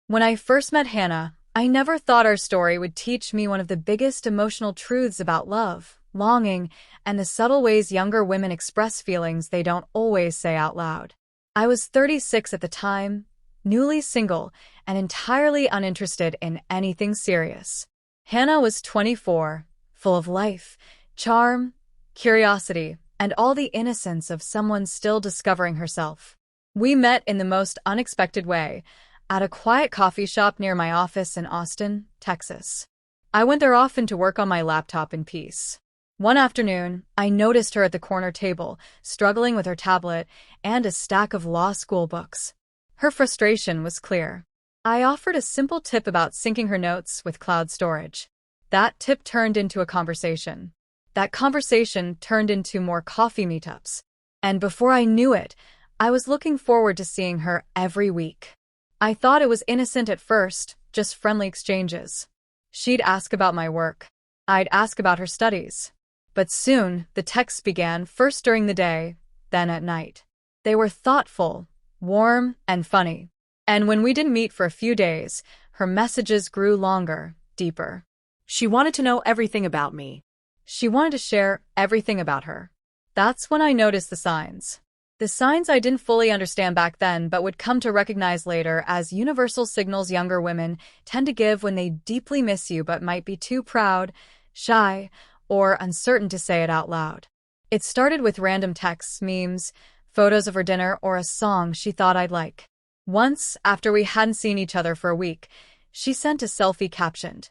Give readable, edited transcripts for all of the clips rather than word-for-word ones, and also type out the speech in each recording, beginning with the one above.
When I first met Hannah, I never thought our story would teach me one of the biggest emotional truths about love, longing, and the subtle ways younger women express feelings they don't always say out loud. I was 36 at the time, newly single, and entirely uninterested in anything serious. Hannah was 24, full of life, charm, curiosity, and all the innocence of someone still discovering herself. We met in the most unexpected way, at a quiet coffee shop near my office in Austin, Texas. I went there often to work on my laptop in peace. One afternoon, I noticed her at the corner table, struggling with her tablet and a stack of law school books. Her frustration was clear. I offered a simple tip about syncing her notes with cloud storage. That tip turned into a conversation. That conversation turned into more coffee meetups. And before I knew it, I was looking forward to seeing her every week. I thought it was innocent at first, just friendly exchanges. She'd ask about my work. I'd ask about her studies. But soon, the texts began, first during the day, then at night. They were thoughtful, warm, and funny. And when we didn't meet for a few days, her messages grew longer, deeper. She wanted to know everything about me. She wanted to share everything about her. That's when I noticed the signs. The signs I didn't fully understand back then but would come to recognize later as universal signals younger women tend to give when they deeply miss you but might be too proud, shy, or uncertain to say it out loud. It started with random texts, memes, photos of her dinner, or a song she thought I'd like. Once, after we hadn't seen each other for a week, she sent a selfie captioned,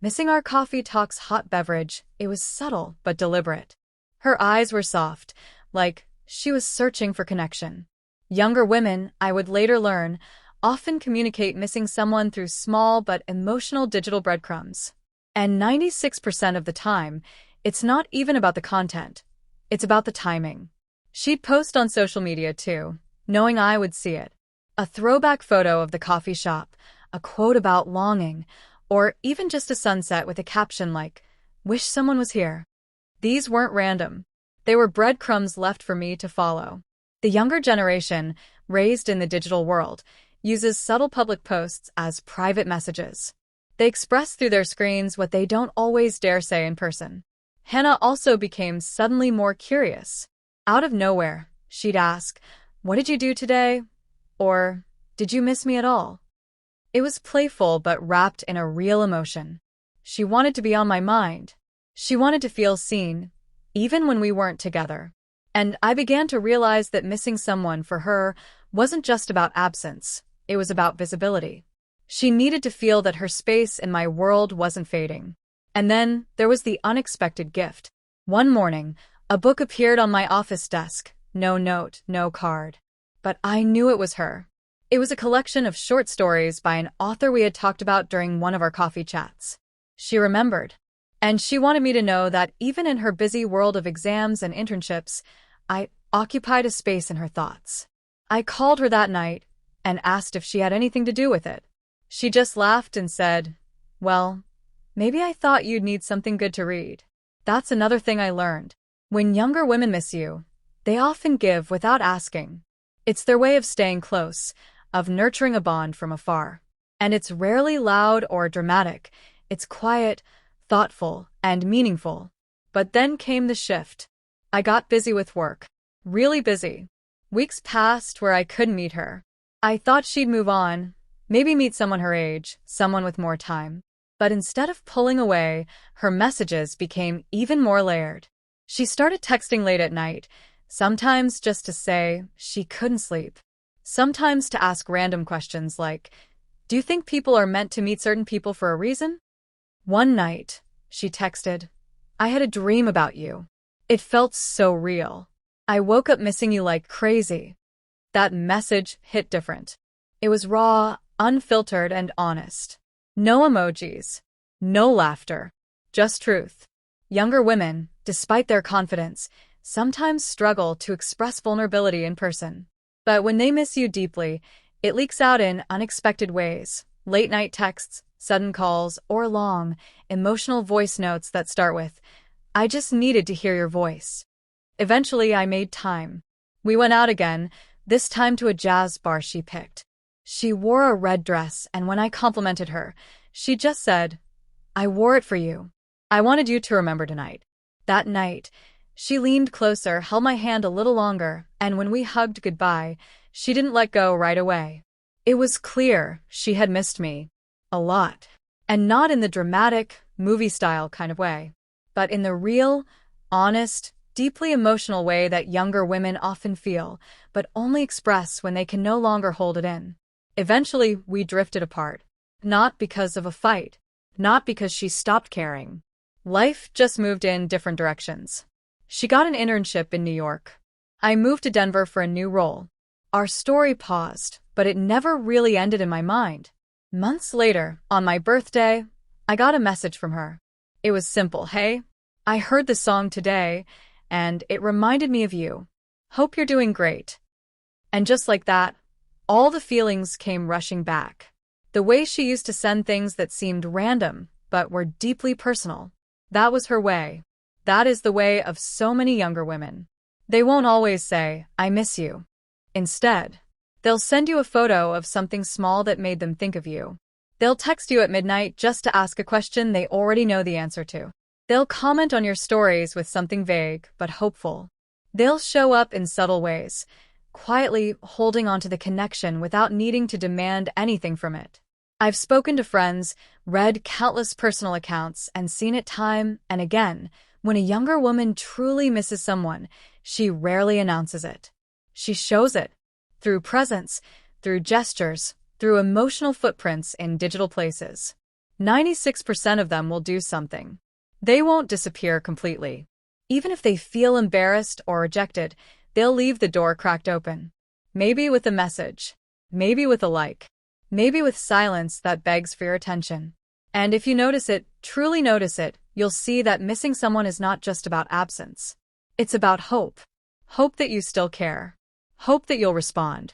"Missing our coffee talks hot beverage." It was subtle but deliberate. Her eyes were soft, like she was searching for connection. Younger women, I would later learn, often communicate missing someone through small but emotional digital breadcrumbs. And 96% of the time, it's not even about the content. It's about the timing. She'd post on social media too, knowing I would see it. A throwback photo of the coffee shop, a quote about longing, or even just a sunset with a caption like, "Wish someone was here." These weren't random. They were breadcrumbs left for me to follow. The younger generation, raised in the digital world, uses subtle public posts as private messages. They express through their screens what they don't always dare say in person. Hannah also became suddenly more curious. Out of nowhere, she'd ask, "What did you do today?" Or, "Did you miss me at all?" It was playful but wrapped in a real emotion. She wanted to be on my mind. She wanted to feel seen, even when we weren't together. And I began to realize that missing someone for her wasn't just about absence, it was about visibility. She needed to feel that her space in my world wasn't fading. And then there was the unexpected gift. One morning, a book appeared on my office desk, no note, no card. But I knew it was her. It was a collection of short stories by an author we had talked about during one of our coffee chats. She remembered. And she wanted me to know that even in her busy world of exams and internships, I occupied a space in her thoughts. I called her that night and asked if she had anything to do with it. She just laughed and said, "Well, maybe I thought you'd need something good to read." That's another thing I learned. When younger women miss you, they often give without asking. It's their way of staying close, of nurturing a bond from afar. And it's rarely loud or dramatic. It's quiet, thoughtful, and meaningful. But then came the shift. I got busy with work. Really busy. Weeks passed where I couldn't meet her. I thought she'd move on, maybe meet someone her age, someone with more time. But instead of pulling away, her messages became even more layered. She started texting late at night, sometimes just to say she couldn't sleep. Sometimes to ask random questions like, "Do you think people are meant to meet certain people for a reason?" One night, she texted, "I had a dream about you. It felt so real. I woke up missing you like crazy." That message hit different. It was raw, unfiltered, and honest. No emojis, no laughter, just truth. Younger women, despite their confidence, sometimes struggle to express vulnerability in person. But when they miss you deeply, it leaks out in unexpected ways. Late-night texts, sudden calls, or long, emotional voice notes that start with, "I just needed to hear your voice." Eventually, I made time. We went out again, this time to a jazz bar she picked. She wore a red dress, and when I complimented her, she just said, "I wore it for you. I wanted you to remember tonight." That night, she leaned closer, held my hand a little longer, and when we hugged goodbye, she didn't let go right away. It was clear she had missed me. A lot. And not in the dramatic, movie-style kind of way, but in the real, honest, deeply emotional way that younger women often feel, but only express when they can no longer hold it in. Eventually, we drifted apart. Not because of a fight. Not because she stopped caring. Life just moved in different directions. She got an internship in New York. I moved to Denver for a new role. Our story paused, but it never really ended in my mind. Months later, on my birthday, I got a message from her. It was simple. "Hey, I heard the song today, and it reminded me of you. Hope you're doing great." And just like that, all the feelings came rushing back. The way she used to send things that seemed random, but were deeply personal. That was her way. That is the way of so many younger women. They won't always say, "I miss you." Instead, they'll send you a photo of something small that made them think of you. They'll text you at midnight just to ask a question they already know the answer to. They'll comment on your stories with something vague but hopeful. They'll show up in subtle ways, quietly holding onto the connection without needing to demand anything from it. I've spoken to friends, read countless personal accounts, and seen it time and again. When a younger woman truly misses someone, she rarely announces it. She shows it. Through presence, through gestures, through emotional footprints in digital places. 96% of them will do something. They won't disappear completely. Even if they feel embarrassed or rejected, they'll leave the door cracked open. Maybe with a message. Maybe with a like. Maybe with silence that begs for your attention. And if you notice it, truly notice it, you'll see that missing someone is not just about absence. It's about hope. Hope that you still care. Hope that you'll respond.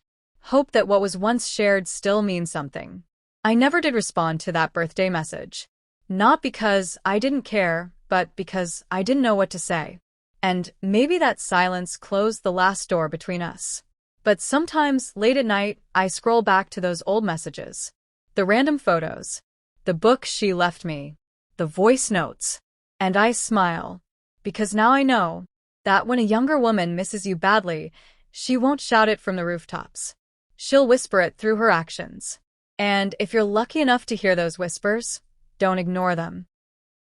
Hope that what was once shared still means something. I never did respond to that birthday message. Not because I didn't care, but because I didn't know what to say. And maybe that silence closed the last door between us. But sometimes, late at night, I scroll back to those old messages. The random photos. The book she left me. The voice notes. And I smile. Because now I know that when a younger woman misses you badly, she won't shout it from the rooftops. She'll whisper it through her actions. And if you're lucky enough to hear those whispers, don't ignore them.